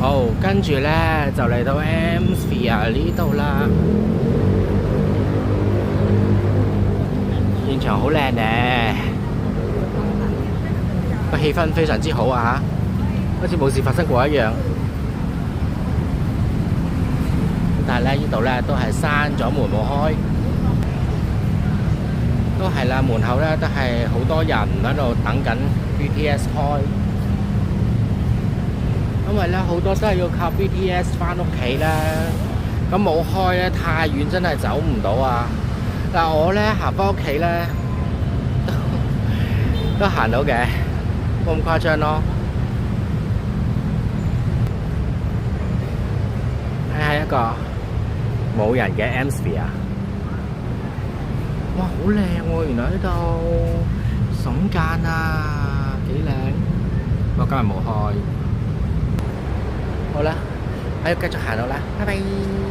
好，跟住呢，就嚟到 M-Sphere 呢度啦。現場好靚呢，個氣氛非常之好啊，好似冇事發生過一樣。但係呢，呢度呢都係閂咗門冇開，都係啦，門口呢都係好多人喺度等緊 BTS 開。因為咧好多都係要靠 BTS 翻屋企啦，咁冇開咧太遠真係走唔到啊！但我咧行翻屋企咧都行到嘅，冇咁誇張咯。睇下一個冇人嘅 M-Sphere， 哇好靚喎！原來呢度笋間啊，幾靚。不過今日冇開。好啦，我要繼續行路啦，拜拜。